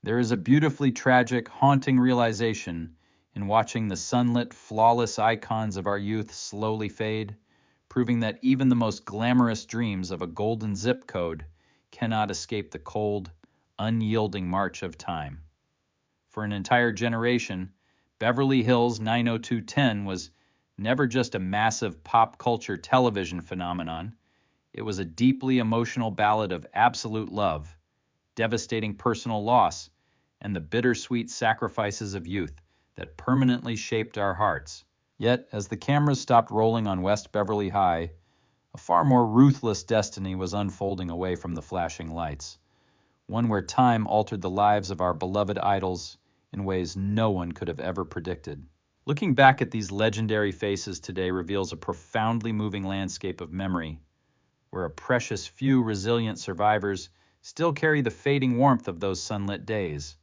There is a beautifully tragic, haunting realization in watching the sunlit, flawless icons of our youth slowly fade, proving that even the most glamorous dreams of a golden zip code cannot escape the cold, unyielding march of time. For an entire generation, Beverly Hills 90210 was never just a massive pop culture television phenomenon. It was a deeply emotional ballad of absolute love, devastating personal loss, and the bittersweet sacrifices of youth that permanently shaped our hearts. Yet, as the cameras stopped rolling on West Beverly High, a far more ruthless destiny was unfolding away from the flashing lights, one where time altered the lives of our beloved idols in ways no one could have ever predicted. Looking back at these legendary faces today reveals a profoundly moving landscape of memory, where a precious few resilient survivors still carry the fading warmth of those sunlit days,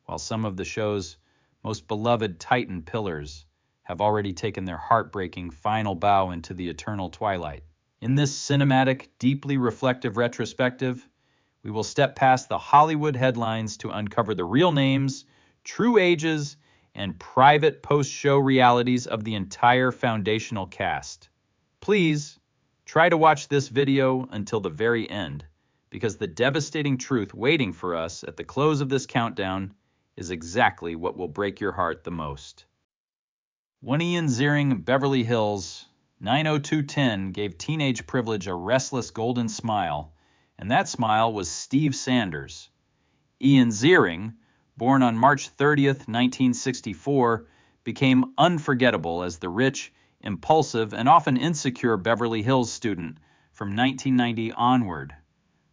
while some of the show's most beloved Titan pillars have already taken their heartbreaking final bow into the eternal twilight. In this cinematic, deeply reflective retrospective, we will step past the Hollywood headlines to uncover the real names, true ages, and private post-show realities of the entire foundational cast. Please, try to watch this video until the very end, because the devastating truth waiting for us at the close of this countdown is exactly what will break your heart the most. When Ian Ziering, Beverly Hills 90210 gave teenage privilege a restless golden smile, and that smile was Steve Sanders. Ian Ziering, born on March 30th, 1964, became unforgettable as the rich, impulsive, and often insecure Beverly Hills student from 1990 onward.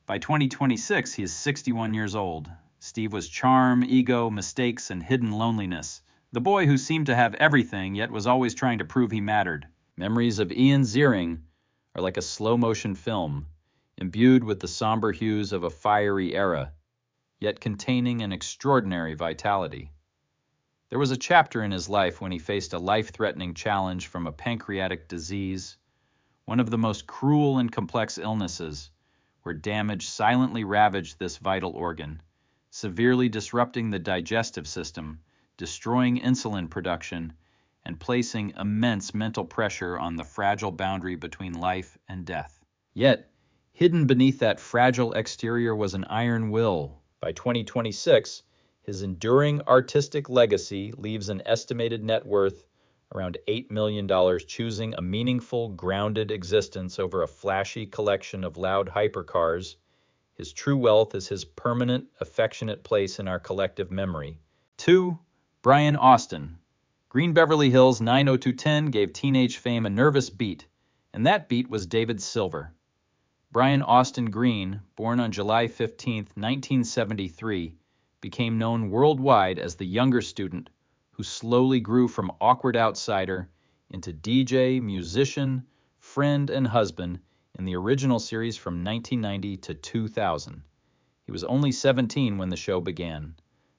By 2026, he is 61 years old. Steve was charm, ego, mistakes, and hidden loneliness. The boy who seemed to have everything, yet was always trying to prove he mattered. Memories of Ian Ziering are like a slow-motion film, imbued with the somber hues of a fiery era, yet containing an extraordinary vitality. There was a chapter in his life when he faced a life-threatening challenge from a pancreatic disease, one of the most cruel and complex illnesses, where damage silently ravaged this vital organ, severely disrupting the digestive system, destroying insulin production, and placing immense mental pressure on the fragile boundary between life and death. Yet, hidden beneath that fragile exterior was an iron will. By 2026, his enduring artistic legacy leaves an estimated net worth around $8 million, choosing a meaningful, grounded existence over a flashy collection of loud hypercars. His true wealth is his permanent, affectionate place in our collective memory. 2. Brian Austin. Green Beverly Hills 90210 gave teenage fame a nervous beat, and that beat was David Silver. Brian Austin Green, born on July 15, 1973, became known worldwide as the younger student who slowly grew from awkward outsider into DJ, musician, friend, and husband in the original series from 1990 to 2000. He was only 17 when the show began.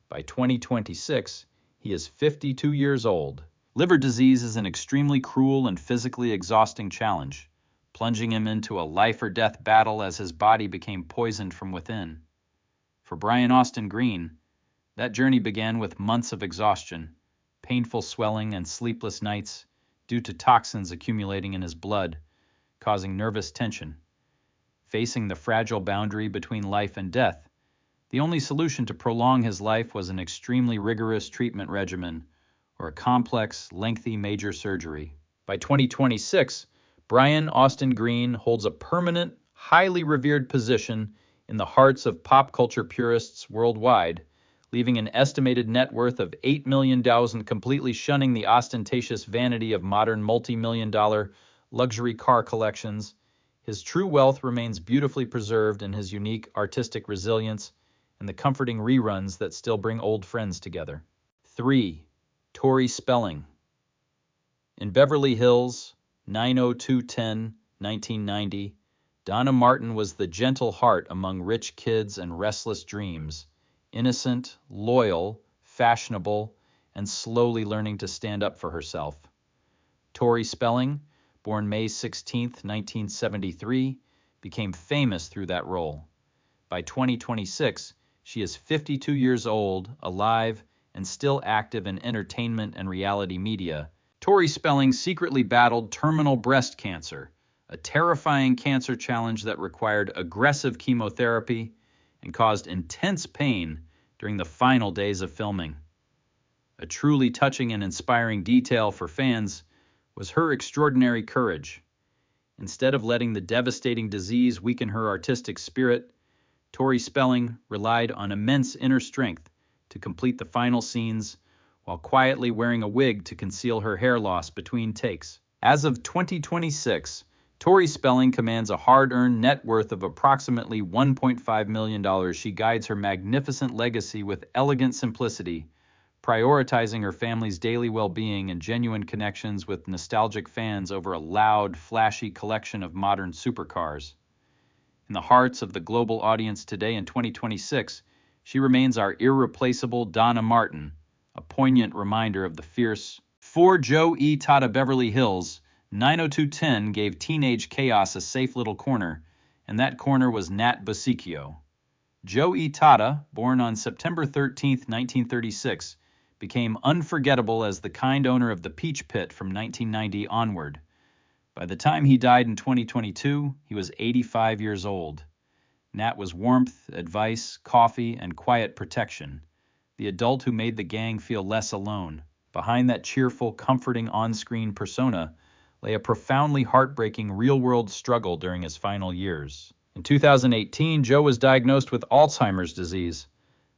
By 2026, he is 52 years old. Liver disease is an extremely cruel and physically exhausting challenge, plunging him into a life-or-death battle as his body became poisoned from within. For Brian Austin Green, that journey began with months of exhaustion, painful swelling, and sleepless nights due to toxins accumulating in his blood, causing nervous tension. Facing the fragile boundary between life and death, the only solution to prolong his life was an extremely rigorous treatment regimen or a complex, lengthy major surgery. By 2026, Brian Austin Green holds a permanent, highly revered position in the hearts of pop culture purists worldwide, leaving an estimated net worth of $8 million, completely shunning the ostentatious vanity of modern multi-million-dollar luxury car collections. His true wealth remains beautifully preserved in his unique artistic resilience and the comforting reruns that still bring old friends together. 3. Tori Spelling. In Beverly Hills 90210, 1990, Donna Martin was the gentle heart among rich kids and restless dreams, innocent, loyal, fashionable, and slowly learning to stand up for herself. Tori Spelling, born May 16, 1973, became famous through that role. By 2026, She is 52 years old, alive, and still active in entertainment and reality media. Tori Spelling secretly battled terminal breast cancer, a terrifying cancer challenge that required aggressive chemotherapy and caused intense pain during the final days of filming. A truly touching and inspiring detail for fans was her extraordinary courage. Instead of letting the devastating disease weaken her artistic spirit, Tori Spelling relied on immense inner strength to complete the final scenes while quietly wearing a wig to conceal her hair loss between takes. As of 2026, Tori Spelling commands a hard-earned net worth of approximately $1.5 million. She guides her magnificent legacy with elegant simplicity, prioritizing her family's daily well-being and genuine connections with nostalgic fans over a loud, flashy collection of modern supercars. In the hearts of the global audience today in 2026, she remains our irreplaceable Donna Martin, a poignant reminder of the fierce. For Joe E. Tata Beverly Hills, 90210 gave teenage chaos a safe little corner, and that corner was Nat Bosicchio. Joe E. Tata, born on September 13, 1936, became unforgettable as the kind owner of the Peach Pit from 1990 onward. By the time he died in 2022, he was 85 years old. Nat was warmth, advice, coffee, and quiet protection, the adult who made the gang feel less alone. Behind that cheerful, comforting on-screen persona lay a profoundly heartbreaking real-world struggle during his final years. In 2018, Joe was diagnosed with Alzheimer's disease.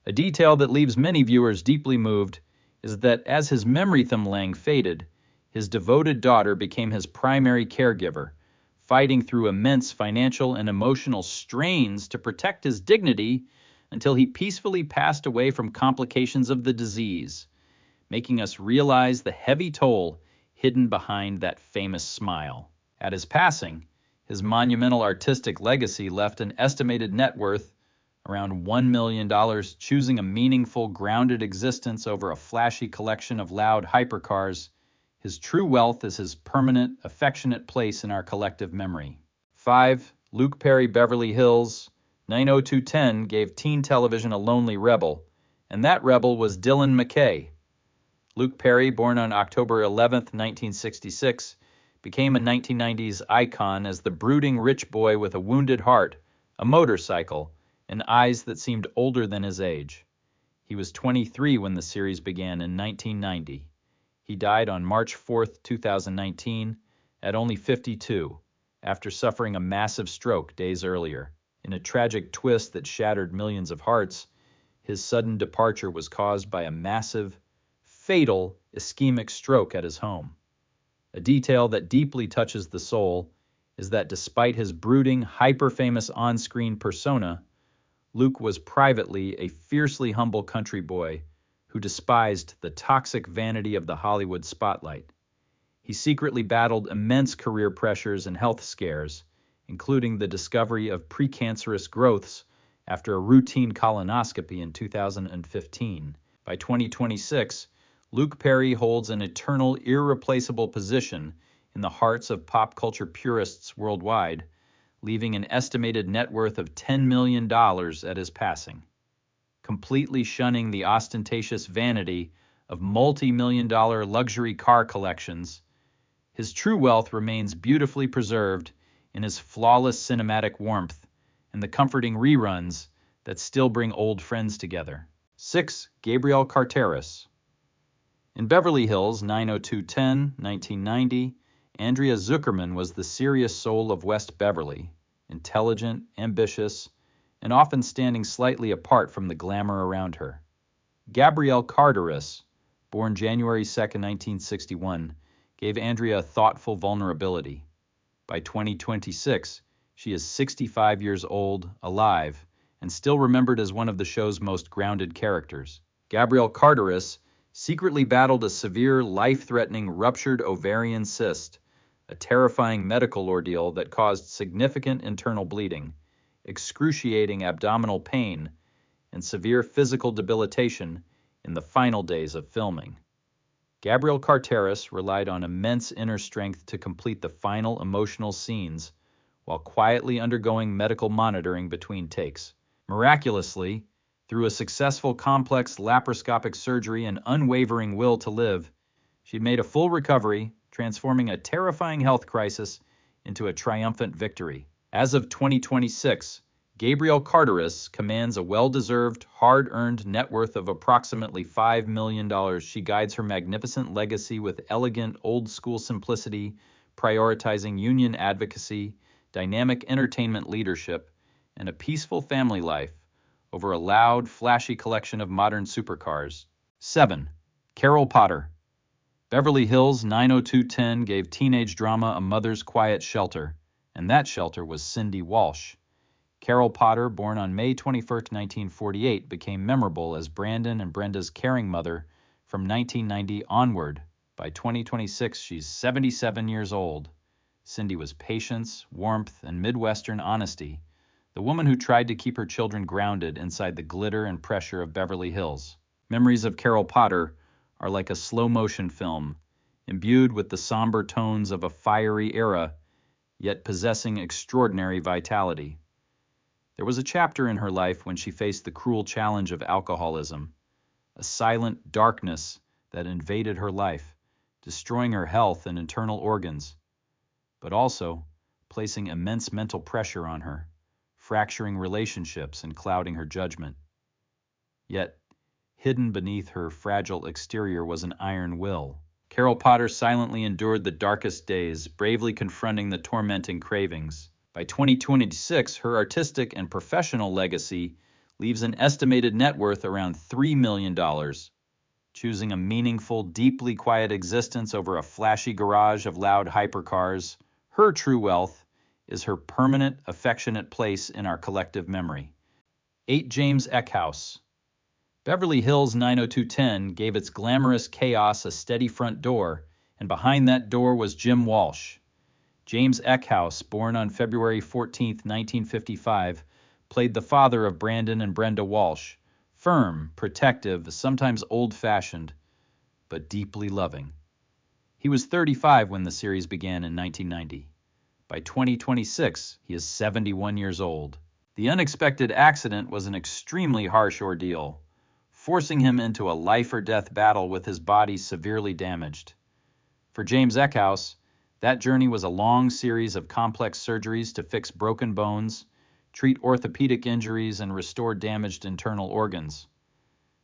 A detail that leaves many viewers deeply moved is that as his memory thumb faded, his devoted daughter became his primary caregiver, fighting through immense financial and emotional strains to protect his dignity until he peacefully passed away from complications of the disease, making us realize the heavy toll hidden behind that famous smile. At his passing, his monumental artistic legacy left an estimated net worth around $1 million, choosing a meaningful, grounded existence over a flashy collection of loud hypercars. His true wealth is his permanent, affectionate place in our collective memory. 5. Luke Perry Beverly Hills, 90210 gave teen television a lonely rebel, and that rebel was Dylan McKay. Luke Perry, born on October 11, 1966, became a 1990s icon as the brooding rich boy with a wounded heart, a motorcycle, and eyes that seemed older than his age. He was 23 when the series began in 1990. He died on March 4, 2019, at only 52, after suffering a massive stroke days earlier. In a tragic twist that shattered millions of hearts, his sudden departure was caused by a massive, fatal ischemic stroke at his home. A detail that deeply touches the soul is that despite his brooding, hyper-famous on-screen persona, Luke was privately a fiercely humble country boy who despised the toxic vanity of the Hollywood spotlight. He secretly battled immense career pressures and health scares, including the discovery of precancerous growths after a routine colonoscopy in 2015. By 2026, Luke Perry holds an eternal, irreplaceable position in the hearts of pop culture purists worldwide, leaving an estimated net worth of $10 million at his passing. Completely shunning the ostentatious vanity of multi-million-dollar luxury car collections, his true wealth remains beautifully preserved in his flawless cinematic warmth and the comforting reruns that still bring old friends together. 6. Gabrielle Carteris. In Beverly Hills 90210, 1990, Andrea Zuckerman was the serious soul of West Beverly, intelligent, ambitious, and often standing slightly apart from the glamour around her. Gabrielle Carteris, born January 2, 1961, gave Andrea a thoughtful vulnerability. By 2026, she is 65 years old, alive, and still remembered as one of the show's most grounded characters. Gabrielle Carteris secretly battled a severe, life-threatening ruptured ovarian cyst, a terrifying medical ordeal that caused significant internal bleeding, excruciating abdominal pain, and severe physical debilitation in the final days of filming. Gabrielle Carteris relied on immense inner strength to complete the final emotional scenes while quietly undergoing medical monitoring between takes. Miraculously, Through a successful complex laparoscopic surgery and unwavering will to live, she made a full recovery, transforming a terrifying health crisis into a triumphant victory. As of 2026, Gabrielle Carteris commands a well-deserved, hard-earned net worth of approximately $5 million. She guides her magnificent legacy with elegant, old-school simplicity, prioritizing union advocacy, dynamic entertainment leadership, and a peaceful family life over a loud, flashy collection of modern supercars. 7. Carol Potter. Beverly Hills 90210 gave teenage drama a mother's quiet shelter, and that shelter was Cindy Walsh. Carol Potter, born on May 21, 1948, became memorable as Brandon and Brenda's caring mother from 1990 onward. By 2026, she's 77 years old. Cindy was patience, warmth, and Midwestern honesty, the woman who tried to keep her children grounded inside the glitter and pressure of Beverly Hills. Memories of Carol Potter are like a slow-motion film, imbued with the somber tones of a fiery era, yet possessing extraordinary vitality. There was a chapter in her life when she faced the cruel challenge of alcoholism, a silent darkness that invaded her life, destroying her health and internal organs, but also placing immense mental pressure on her, fracturing relationships and clouding her judgment. Yet, hidden beneath her fragile exterior was an iron will. Carol Potter silently endured the darkest days, bravely confronting the tormenting cravings. By 2026, her artistic and professional legacy leaves an estimated net worth around $3 million. Choosing a meaningful, deeply quiet existence over a flashy garage of loud hypercars, her true wealth is her permanent, affectionate place in our collective memory. 8. James Eckhouse. Beverly Hills 90210 gave its glamorous chaos a steady front door, and behind that door was Jim Walsh. James Eckhouse, born on February 14, 1955, played the father of Brandon and Brenda Walsh, firm, protective, sometimes old-fashioned, but deeply loving. He was 35 when the series began in 1990. By 2026, he is 71 years old. The unexpected accident was an extremely harsh ordeal, forcing him into a life-or-death battle with his body severely damaged. For James Eckhouse, that journey was a long series of complex surgeries to fix broken bones, treat orthopedic injuries, and restore damaged internal organs.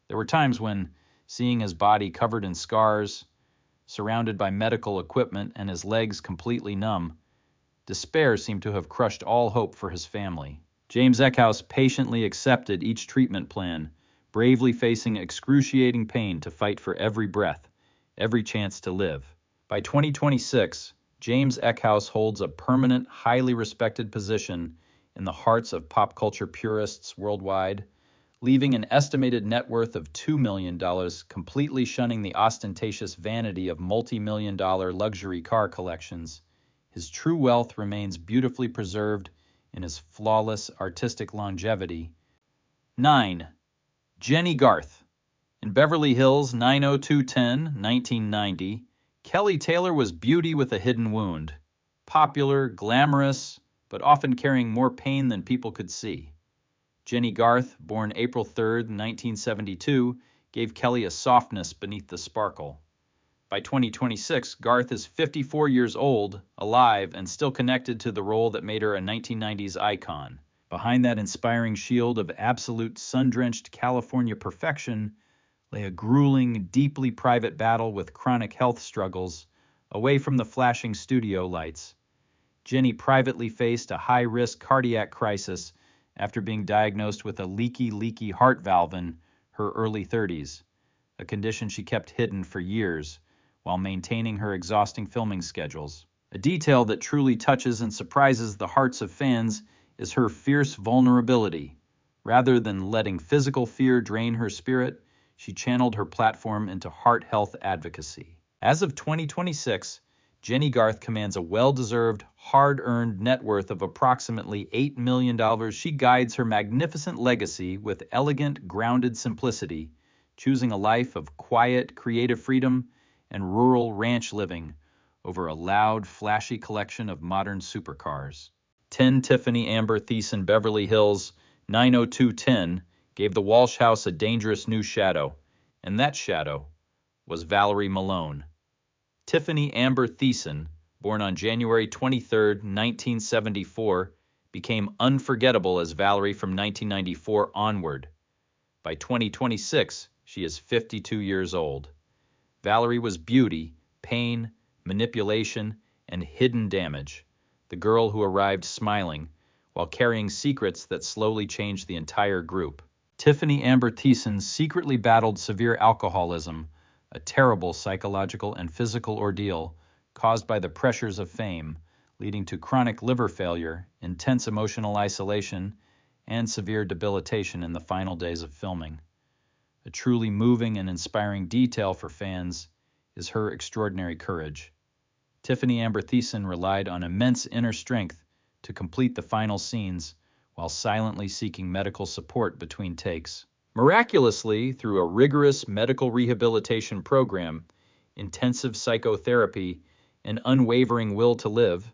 There were times when, seeing his body covered in scars, surrounded by medical equipment, and his legs completely numb, despair seemed to have crushed all hope for his family. James Eckhouse patiently accepted each treatment plan, bravely facing excruciating pain to fight for every breath, every chance to live. By 2026, James Eckhouse holds a permanent, highly respected position in the hearts of pop culture purists worldwide, leaving an estimated net worth of $2 million, completely shunning the ostentatious vanity of multi-million-dollar luxury car collections. His true wealth remains beautifully preserved in his flawless artistic longevity. 9. Jenny Garth. In Beverly Hills 90210, 1990, Kelly Taylor was beauty with a hidden wound. Popular, glamorous, but often carrying more pain than people could see. Jenny Garth, born April 3, 1972, gave Kelly a softness beneath the sparkle. By 2026, Garth is 54 years old, alive, and still connected to the role that made her a 1990s icon. Behind that inspiring shield of absolute sun-drenched California perfection lay a grueling, deeply private battle with chronic health struggles, away from the flashing studio lights. Jenny privately faced a high-risk cardiac crisis after being diagnosed with a leaky heart valve in her early 30s, a condition she kept hidden for years while maintaining her exhausting filming schedules. A detail that truly touches and surprises the hearts of fans is her fierce vulnerability. Rather than letting physical fear drain her spirit, she channeled her platform into heart health advocacy. As of 2026, Jenny Garth commands a well-deserved, hard-earned net worth of approximately $8 million. She guides her magnificent legacy with elegant, grounded simplicity, choosing a life of quiet, creative freedom and rural ranch living over a loud, flashy collection of modern supercars. 10. Tiffany Amber Thiessen. Beverly Hills 90210 gave the Walsh house a dangerous new shadow, and that shadow was Valerie Malone. Tiffany Amber Thiessen, born on January 23, 1974, became unforgettable as Valerie from 1994 onward. By 2026, she is 52 years old. Valerie was beauty, pain, manipulation, and hidden damage. The girl who arrived smiling, while carrying secrets that slowly changed the entire group. Tiffany Amber Thiessen secretly battled severe alcoholism, a terrible psychological and physical ordeal caused by the pressures of fame, leading to chronic liver failure, intense emotional isolation, and severe debilitation in the final days of filming. A truly moving and inspiring detail for fans is her extraordinary courage. Tiffany Amber Thiessen relied on immense inner strength to complete the final scenes while silently seeking medical support between takes. Miraculously, through a rigorous medical rehabilitation program, intensive psychotherapy, and unwavering will to live,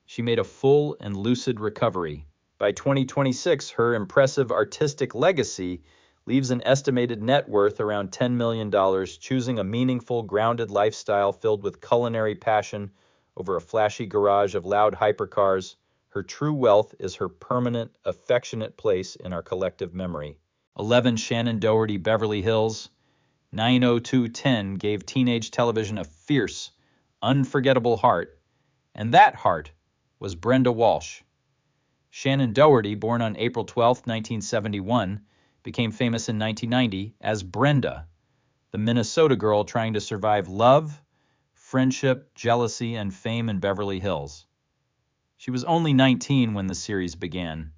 she made a full and lucid recovery. By 2026, her impressive artistic legacy leaves an estimated net worth around $10 million, choosing a meaningful, grounded lifestyle filled with culinary passion over a flashy garage of loud hypercars. Her true wealth is her permanent, affectionate place in our collective memory. 11 Shannon Doherty Beverly Hills. 90210 gave teenage television a fierce, unforgettable heart, and that heart was Brenda Walsh. Shannon Doherty, born on April 12, 1971, became famous in 1990 as Brenda, the Minnesota girl trying to survive love, friendship, jealousy, and fame in Beverly Hills. She was only 19 when the series began.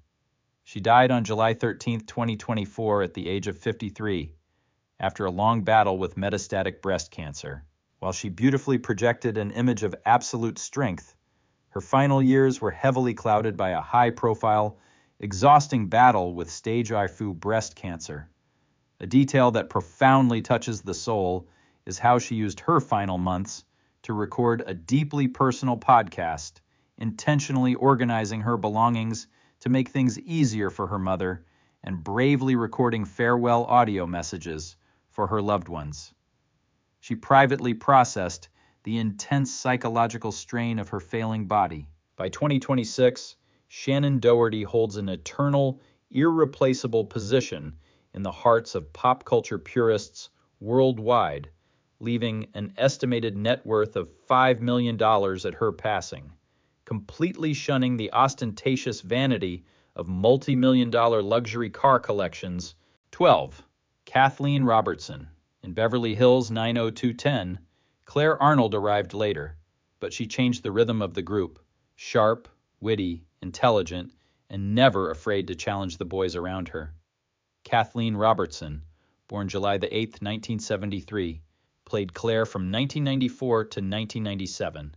She died on July 13, 2024 at the age of 53, after a long battle with metastatic breast cancer. While she beautifully projected an image of absolute strength, her final years were heavily clouded by a high-profile, exhausting battle with stage-IV breast cancer. A detail that profoundly touches the soul is how she used her final months to record a deeply personal podcast, intentionally organizing her belongings to make things easier for her mother and bravely recording farewell audio messages for her loved ones. She privately processed the intense psychological strain of her failing body. By 2026, Shannon Doherty holds an eternal, irreplaceable position in the hearts of pop culture purists worldwide, leaving an estimated net worth of $5 million at her passing, completely shunning the ostentatious vanity of multi-million-dollar luxury car collections. 12. Kathleen Robertson. In Beverly Hills 90210, Claire Arnold arrived later, but she changed the rhythm of the group. Sharp, witty, intelligent, and never afraid to challenge the boys around her. Kathleen Robertson, born July 8, 1973, played Claire from 1994 to 1997.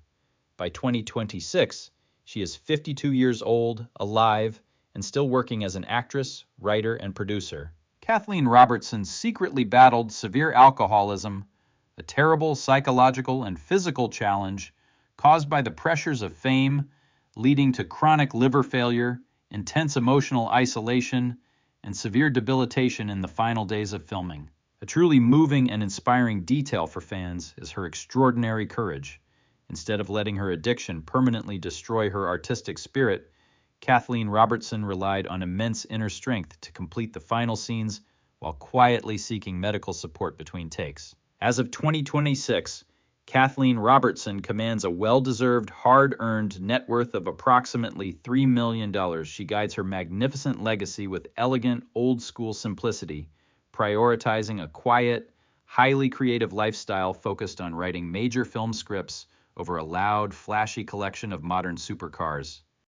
By 2026, she is 52 years old, alive, and still working as an actress, writer, and producer. Kathleen Robertson secretly battled severe alcoholism, a terrible psychological and physical challenge caused by the pressures of fame, leading to chronic liver failure, intense emotional isolation, and severe debilitation in the final days of filming. A truly moving and inspiring detail for fans is her extraordinary courage. Instead of letting her addiction permanently destroy her artistic spirit, Kathleen Robertson relied on immense inner strength to complete the final scenes while quietly seeking medical support between takes. As of 2026, Kathleen Robertson commands a well-deserved, hard-earned net worth of approximately $3 million. She guides her magnificent legacy with elegant, old-school simplicity, prioritizing a quiet, highly creative lifestyle focused on writing major film scripts over a loud, flashy collection of modern supercars.